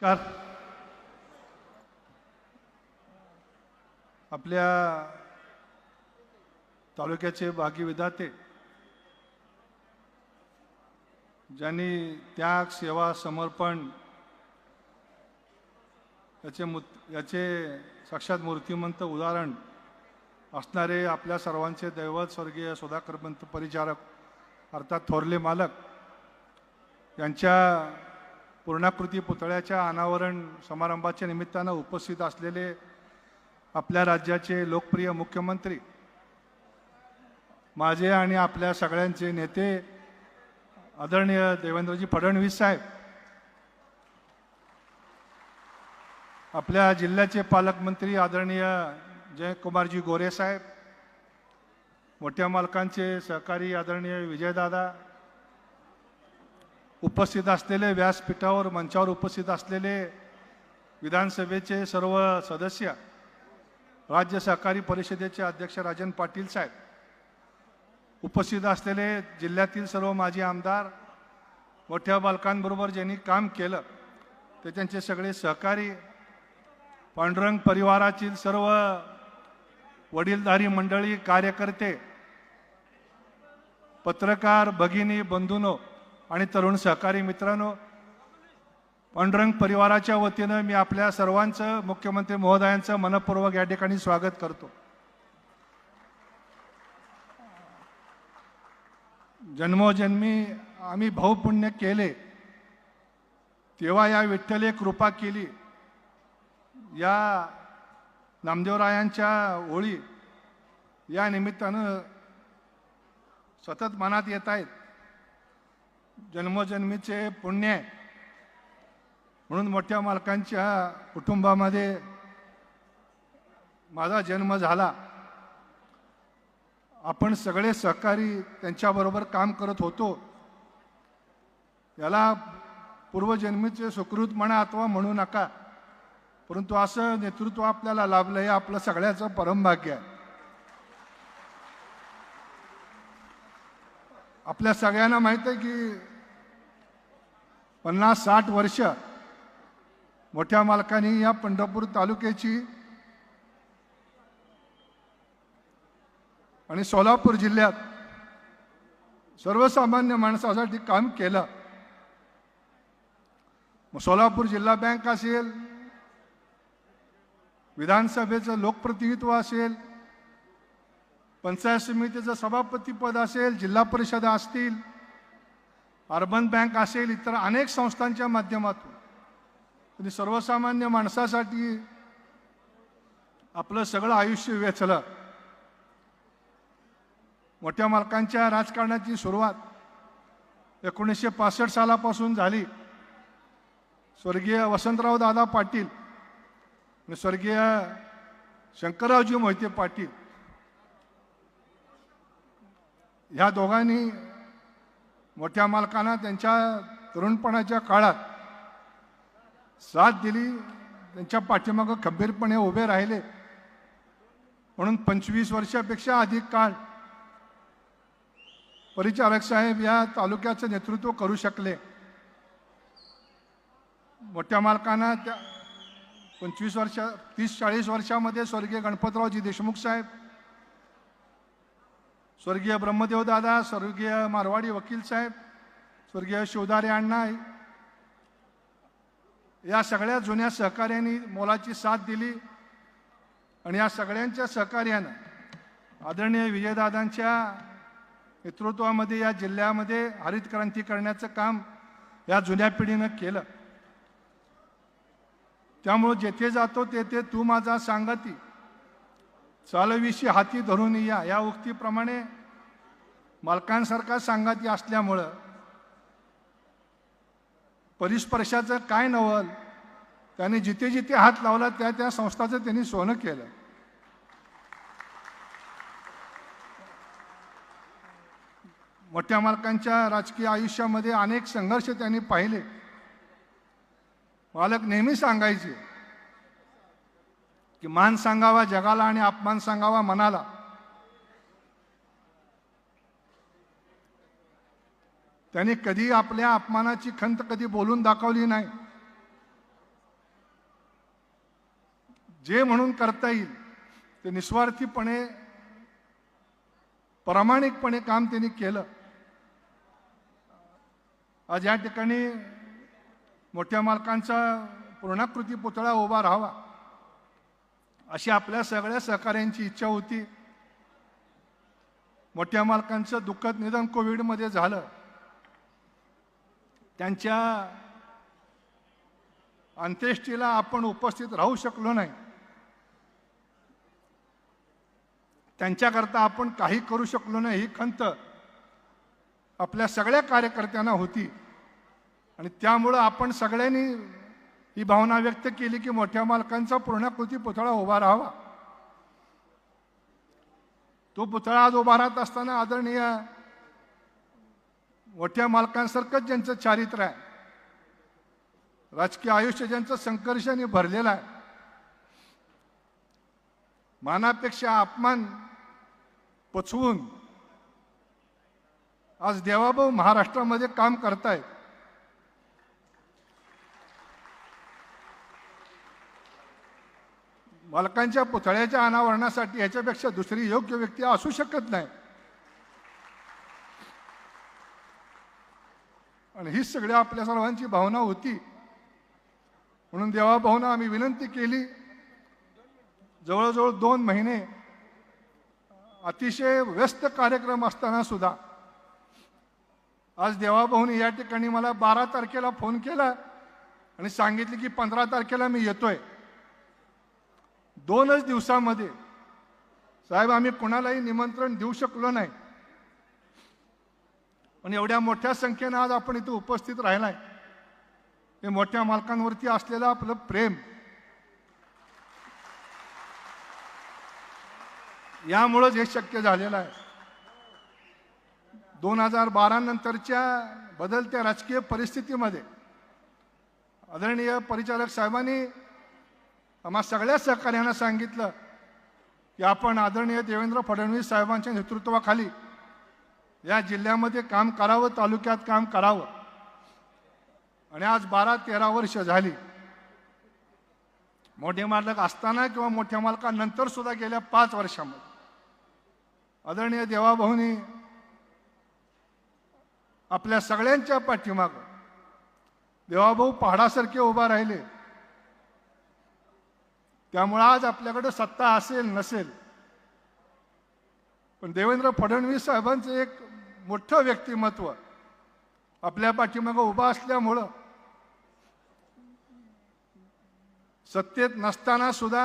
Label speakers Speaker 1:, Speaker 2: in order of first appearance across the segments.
Speaker 1: नमस्कार. आपल्या तालुक्याचे भाग्य विधाते ज्यांनी त्याग, सेवा, समर्पण याचे साक्षात मूर्तिमंत उदाहरण असणारे आपल्या सर्वांचे दैवत स्वर्गीय सुधाकरपंत परिचारक अर्थात थोरले मालक यांच्या पूर्णाकृती पुतळ्याच्या अनावरण समारंभाच्या निमित्तानं उपस्थित असलेले आपल्या राज्याचे लोकप्रिय मुख्यमंत्री, माझे आणि आपल्या सगळ्यांचे नेते आदरणीय देवेंद्रजी फडणवीस साहेब, आपल्या जिल्ह्याचे पालकमंत्री आदरणीय जयकुमारजी गोरे साहेब, मोठ्या मालकांचे सहकारी आदरणीय विजयदादा, उपस्थित असलेले व्यासपीठावर मंचावर उपस्थित असलेले विधानसभेचे सर्व सदस्य, राज्य सहकारी परिषदेचे अध्यक्ष राजन पाटील साहेब, उपस्थित असलेले जिल्ह्यातील सर्व माजी आमदार, मोठ्या बालकांबरोबर ज्यांनी काम केलं ते त्यांचे सगळे सहकारी, पांडुरंग परिवारातील सर्व वडीलधारी मंडळी, कार्यकर्ते, पत्रकार भगिनी, बंधूंनो आणि तरुण सहकारी मित्रांनो, पांडुरंग परिवाराच्या वतीनं मी आपल्या सर्वांचं, मुख्यमंत्री महोदयांचं मनपूर्वक या ठिकाणी स्वागत करतो. जन्मोजन्मी आम्ही भावपुण्य केले तेव्हा या विठ्ठले कृपा केली, या नामदेवरायांच्या ओळी या निमित्तानं सतत मनात येत आहेत. जन्मोजन्मीचे पुण्य म्हणून मोठ्या मालकांच्या कुटुंबामध्ये माझा जन्म झाला. आपण सगळे सहकारी त्यांच्याबरोबर काम करत होतो. याला पूर्वजन्मीचे सुकृत म्हणा अथवा म्हणू नका, परंतु असं नेतृत्व आपल्याला लाभलं हे आपलं सगळ्याचं परमभाग्य आहे. आपल्या सगळ्यांना माहित आहे की 50-60 वर्ष मोठ्या मालकांनी या पंढरपूर तालुक्याची आणि सोलापूर जिल्ह्यात सर्वसामान्य माणसासाठी काम केलं. सोलापूर जिल्हा बँक असेल, विधानसभेचं लोकप्रतिनिधित्व असेल, पंचायत समितीचं सभापतीपद असेल, जिल्हा परिषद असतील, अर्बन बँक असेल, इतर अनेक संस्थांच्या माध्यमातून त्यांनी सर्वसामान्य माणसासाठी आपलं सगळं आयुष्य वेचलं. मोठ्या मालकांच्या राजकारणाची सुरुवात 1965 सालापासून झाली. स्वर्गीय वसंतराव दादा पाटील आणि स्वर्गीय शंकररावजी मोहिते पाटील ह्या दोघांनी मोठ्या मालकांना त्यांच्या तरुणपणाच्या काळात साथ दिली, त्यांच्या पाठीमागं खंबीरपणे उभे राहिले. म्हणून 25 वर्षापेक्षा अधिक काळ परिचारक साहेब या तालुक्याचं नेतृत्व करू शकले. मोठ्या मालकांना त्या 30-40 वर्षामध्ये स्वर्गीय गणपतरावजी देशमुख साहेब, स्वर्गीय ब्रह्मदेव दादा, स्वर्गीय मारवाडी वकील साहेब, स्वर्गीय शिवदारे अण्णा या सगळ्या जुन्या सहकार्यांनी मोलाची साथ दिली. आणि या सगळ्यांच्या सहकार्यानं आदरणीय विजयदादांच्या नेतृत्वामध्ये या जिल्ह्यामध्ये हरित क्रांती करण्याचं काम या जुन्या पिढीनं केलं. त्यामुळे जेथे जातो तेथे तू माझा सांगती, चालविशी हाती धरून या उक्तीप्रमाणे मालकांसारखा सांगती असल्यामुळं परिस्पर्शाचं काय नवल, त्याने जिथे जिथे हात लावला त्या त्या संस्थाचं त्यांनी सोनं केलं. मोठ्या मालकांच्या राजकीय आयुष्यामध्ये अनेक संघर्ष त्यांनी पाहिले. मालक नेहमी सांगायचे की मान सांगावा जगाला आणि अपमान सांगावा मनाला. त्यांनी कधी आपल्या अपमानाची खंत कधी बोलून दाखवली नाही. जे म्हणून करता येईल ते निस्वार्थीपणे प्रामाणिकपणे काम त्यांनी केलं. आज या ठिकाणी मोठ्या मालकांचा पूर्णाकृती पुतळा उभा राहावा अशी आपल्या सगळ्या सहकाऱ्यांची इच्छा होती. मोठ्या मालकांचं दुःखद निधन कोविडमध्ये झालं. त्यांच्या अंत्येष्टीला आपण उपस्थित राहू शकलो नाही. त्यांच्याकरता आपण काही करू शकलो नाही ही खंत आपल्या सगळ्या कार्यकर्त्यांना होती. आणि त्यामुळं आपण सगळ्यांनी ही भावना व्यक्त केली की मोठ्या मालकांचा पूर्णाकृती पुतळा उभा राहावा. तो पुतळा आज उभा राहत असताना आदरणीय मोठ्या मालकांसारखंच ज्यांचं चारित्र्य आहे, राजकीय आयुष्य ज्यांचं संघर्षाने भरलेलं आहे, मानापेक्षा अपमान पचवून आज देवाभाऊ महाराष्ट्रामध्ये काम करतायत. मालकांच्या पुतळ्याच्या अनावरणासाठी याच्यापेक्षा दुसरी योग्य व्यक्ती असू शकत नाही. आणि हीच सगळी आपल्या सर्वांची भावना होती. म्हणून देवाभाऊंना आम्ही विनंती केली. जवळजवळ 2 महिने अतिशय व्यस्त कार्यक्रम असताना सुद्धा आज देवाभाऊंनी या ठिकाणी मला 12 तारखेला फोन केला आणि सांगितले की 15 तारखेला मी येतोय. 2च दिवसामध्ये साहेब आम्ही कोणालाही निमंत्रण देऊ शकलो नाही. आणि एवढ्या मोठ्या संख्येने आज आपण इथे उपस्थित राहिलाय. हे मोठ्या मालकांवरती असलेलं आपलं प्रेम, यामुळेच हे शक्य झालेलं आहे. 2012 नंतरच्या बदलत्या राजकीय परिस्थितीमध्ये आदरणीय परिचारक साहेबांनी आम्हा सगळ्या सहकार्यांना सांगितलं की आपण आदरणीय देवेंद्र फडणवीस साहेबांच्या नेतृत्वाखाली या जिल्ह्यामध्ये काम करावं, तालुक्यात काम करावं. आणि आज 12-13 वर्ष झाली. मोठे मालक असताना किंवा मोठ्या मालकानंतर सुद्धा गेल्या 5 वर्षामध्ये आदरणीय देवाभाऊंनी आपल्या सगळ्यांच्या पाठीमागं देवाभाऊ पहाडासारखे उभा राहिले. त्यामुळे आज आपल्याकडे सत्ता असेल नसेल, पण देवेंद्र फडणवीस साहेबांचं एक मोठं व्यक्तिमत्व आपल्या पाठीमागं उभा असल्यामुळं सत्तेत नसताना सुद्धा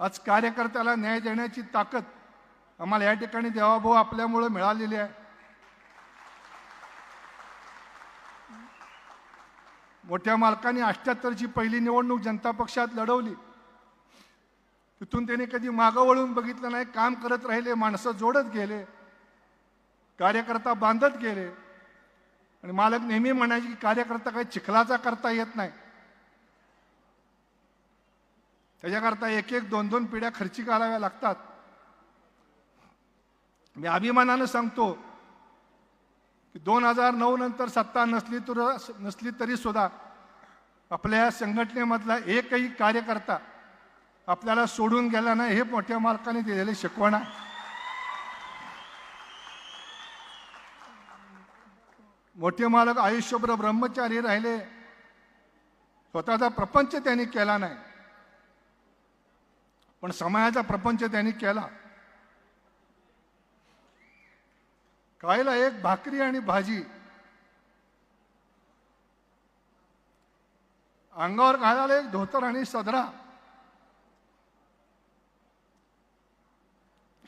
Speaker 1: आज कार्यकर्त्याला न्याय देण्याची ताकद आम्हाला या ठिकाणी देवाभाऊ आपल्यामुळे मिळालेली आहे. मोठ्या मालकांनी 78ची पहिली निवडणूक जनता पक्षात लढवली. तिथून त्यांनी कधी मागं वळून बघितलं नाही. काम करत राहिले, माणसं जोडत गेले, कार्यकर्ता बांधत गेले. आणि मालक नेहमी म्हणायचे की कार्यकर्ता काही चिखलाचा करता येत नाही, त्याच्याकरता 1-1, 2-2 पिढ्या खर्ची कराव्या लागतात. मी अभिमानानं सांगतो की 2009 नंतर सत्ता नसली तरी सुद्धा आपल्या संघटनेमधला एकही कार्यकर्ता आपल्याला सोडून गेला नाही. हे मोठ्या मालकाने दिलेले शिकवण आहे. मोठे मालक आयुष्यभर ब्रह्मचारी राहिले. स्वतःचा प्रपंच त्यांनी केला नाही, पण समाजाचा प्रपंच त्यांनी केला. खायला एक भाकरी आणि भाजी, अंगावर घालायला एक धोतर आणि सदरा,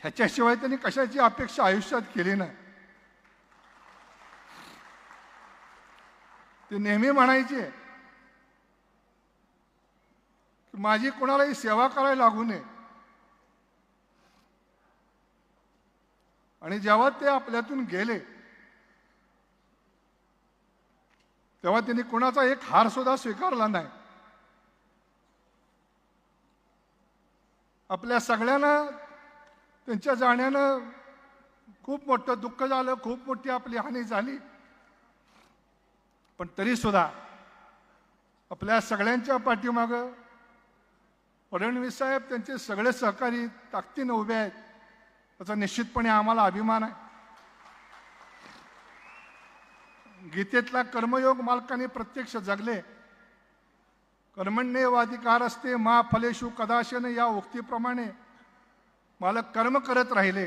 Speaker 1: ह्याच्याशिवाय त्यांनी कशाची अपेक्षा आयुष्यात केली नाही. ते नेहमी म्हणायचे की माझी कोणालाही सेवा करायला लागू नये. आणि जेव्हा ते आपल्यातून गेले तेव्हा त्यांनी कोणाचा एक हार सुद्धा स्वीकारला नाही. आपल्या सगळ्यांना त्यांच्या जाण्यानं खूप मोठं दुःख झालं, खूप मोठी आपली हानी झाली. पण तरी सुद्धा आपल्या सगळ्यांच्या पाठीमागं फडणवीस साहेब त्यांचे सगळे सहकारी ताकदीने उभे आहेत, त्याचा निश्चितपणे आम्हाला अभिमान आहे. गीतेतला कर्मयोग मालकाने प्रत्यक्ष जगले. कर्मण्येवाधिकारस्ते मा फलेषु कदाचन या उक्तीप्रमाणे मालक कर्म करत राहिले.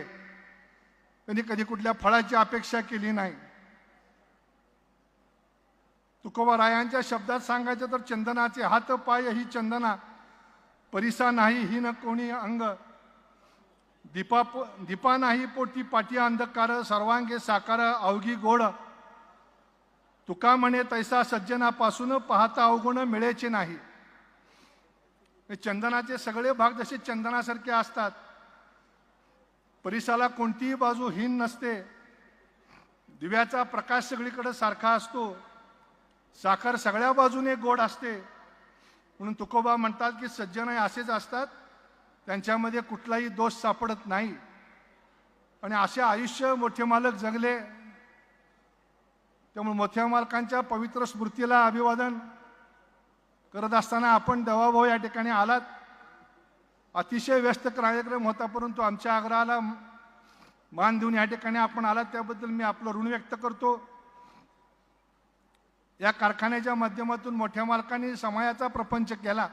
Speaker 1: त्यांनी कधी कुठल्या फळाची अपेक्षा केली नाही. तुकोबारायांच्या शब्दात सांगायचं तर चंदनाचे हात पाय ही चंदना, परिसा नाही ही न कोणी अंग, दीपा नाही पोटी पाटी अंधकार, सर्वांगे साकार अवघी गोड. तुका म्हणे तैसा सज्जनापासून पाहता अवगुण मिळेचे नाही. चंदनाचे सगळे भाग जसे चंदनासारखे असतात, परिसाला कोणतीही बाजू हीन नसते. दिव्याचा प्रकाश सगळीकडे सारखा असतो. साखर सगळ्या बाजूने गोड असते. म्हणून तुकोबा म्हणतात की सज्जन असेच असतात, त्यांच्यामध्ये कुठलाही दोष सापडत नाही. आणि असे आयुष्य मोठे मालक जगले. त्यामुळे मोठ्या मालकांच्या पवित्र स्मृतीला अभिवादन करत असताना आपण देवाभाऊ या ठिकाणी आलात. अतिशय व्यस्त कार्यक्रम होता, परंतु आमच्या आग्रहाला मान देऊन या ठिकाणी आपण आलात, त्याबद्दल मी आपलं ऋण व्यक्त करतो. या कारखान्याच्या माध्यमातून मोठ्या मालकांनी समाजाचा प्रपंच केला.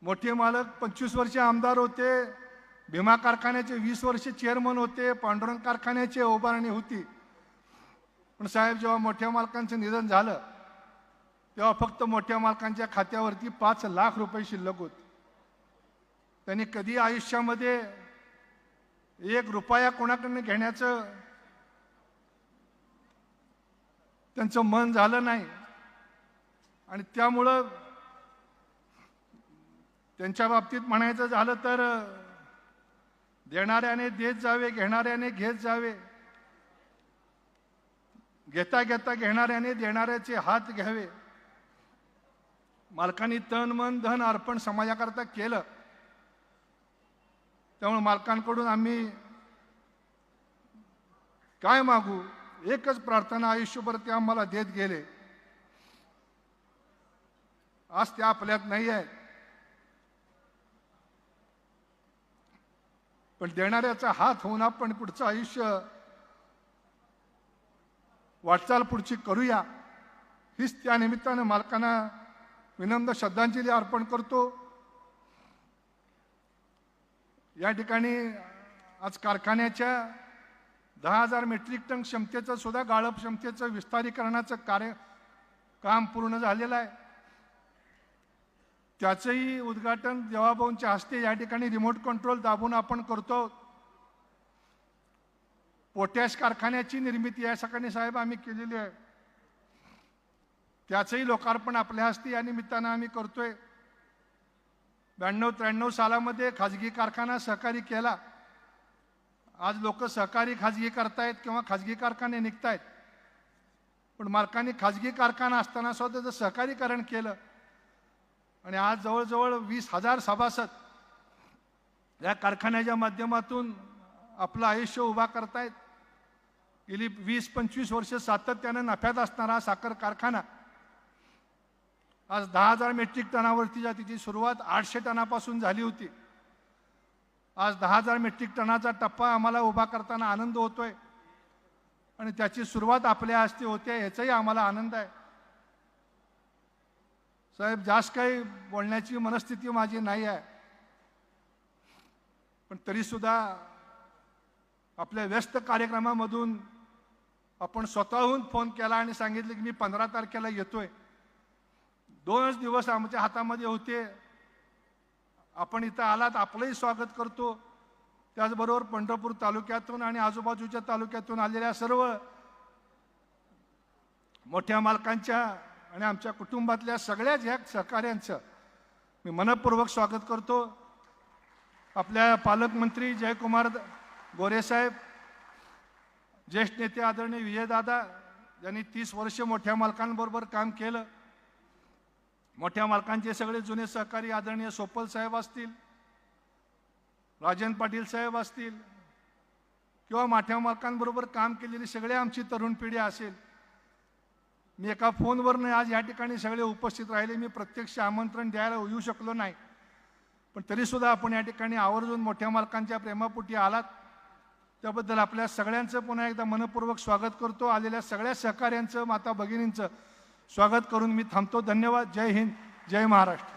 Speaker 1: मोठे मालक 25 वर्षे आमदार होते, भीमा कारखान्याचे 20 वर्षे चेअरमन होते, पांडुरंग कारखान्याचे उभारणी होती. पण साहेब, जेव्हा मोठ्या मालकांचं निधन झालं तेव्हा फक्त मोठ्या मालकांच्या खात्यावरती 5 लाख रुपये शिल्लक होते. त्यांनी कधी आयुष्यामध्ये 1 रुपया कोणाकडनं घेण्याचं त्यांचं मन झालं नाही. आणि त्यामुळं त्यांच्या बाबतीत म्हणायचं झालं तर देणाऱ्याने देत जावे, घेणाऱ्याने घेत जावे, घेता घेता घेणाऱ्याने देणाऱ्याचे हात घ्यावे. मालकांनी तन मन धन अर्पण समाजाकरता केलं. त्यामुळे मालकांकडून आम्ही काय मागू, एकच प्रार्थना, आयुष्यभर ते आम्हाला देत गेले. आज ते आपल्यात नाही आहे, पण देणाऱ्याचा हात होऊन आपण पुढचं आयुष्य वाटचाल पुढची करूया, हीच त्या निमित्तानं मालकांना विनम्र श्रद्धांजली अर्पण करतो. या ठिकाणी आज कारखान्याच्या 10,000 मेट्रिक टन क्षमतेचं सुद्धा गाळप क्षमतेचं विस्तारीकरणाचं काम पूर्ण झालेलं आहे. त्याचंही उद्घाटन देवाभाऊंच्या हस्ते या ठिकाणी रिमोट कंट्रोल दाबून आपण करतो. पोटॅश कारखान्याची निर्मिती या सकाळी साहेब आम्ही केलेली आहे, त्याचंही लोकार्पण आपल्या हस्ते या निमित्तानं आम्ही करतोय. 92-93 सालामध्ये खाजगी कारखाना सहकारी केला. आज लोक सहकारी खाजगी करतायत किंवा खाजगी कारखाने निघतायत, पण मालकांनी खाजगी कारखाना असताना सुद्धा त्याचं सहकारीकरण केलं. आणि आज जवळजवळ 20,000 सभासद या कारखान्याच्या माध्यमातून आपलं आयुष्य उभा करतायत. गेली 20-25 वर्ष सातत्यानं नफ्यात असणारा साखर कारखाना आज 10,000 मेट्रिक टनावरती तिची सुरुवात 800 टनापासून झाली होती. आज 10,000 मेट्रिक टनाचा टप्पा आम्हाला उभा करताना आनंद होतोय. आणि त्याची सुरुवात आपल्या हस्ते होते, याचाही आम्हाला आनंद आहे. साहेब, जास्त काही बोलण्याची मनस्थिती माझी नाही आहे, पण तरीसुद्धा आपल्या व्यस्त कार्यक्रमामधून आपण स्वतःहून फोन केला आणि सांगितले की मी 15 तारखेला येतोय. 2 दिवस आमच्या हातामध्ये होते. आपण इथं आलात, आपलंही स्वागत करतो. त्याचबरोबर पंढरपूर तालुक्यातून आणि आजूबाजूच्या तालुक्यातून आलेल्या सर्व मोठ्या मालकांच्या आणि आमच्या कुटुंबातल्या सगळ्याच ह्या सहकाऱ्यांचं मी मनपूर्वक स्वागत करतो. आपल्या पालकमंत्री जयकुमार गोरे साहेब, ज्येष्ठ नेते आदरणीय विजयदादा, यांनी 30 वर्ष मोठ्या मालकांबरोबर काम केलं. मोठ्या मालकांचे सगळे जुने सहकारी आदरणीय सोपल साहेब असतील, राजन पाटील साहेब असतील, किंवा मोठ्या मालकांबरोबर काम केलेली सगळे आमची तरुण पिढी असेल, मी एका फोनवरनं आज या ठिकाणी सगळे उपस्थित राहिले. मी प्रत्यक्ष आमंत्रण द्यायला येऊ शकलो नाही, पण तरीसुद्धा आपण या ठिकाणी आवर्जून मोठ्या मालकांच्या प्रेमापोटी आलात, त्याबद्दल आपल्या सगळ्यांचं पुन्हा एकदा मनपूर्वक स्वागत करतो. आलेल्या सगळ्या सहकाऱ्यांचं, माता भगिनींचं स्वागत करून मी थांबतो. धन्यवाद. जय हिंद, जय महाराष्ट्र.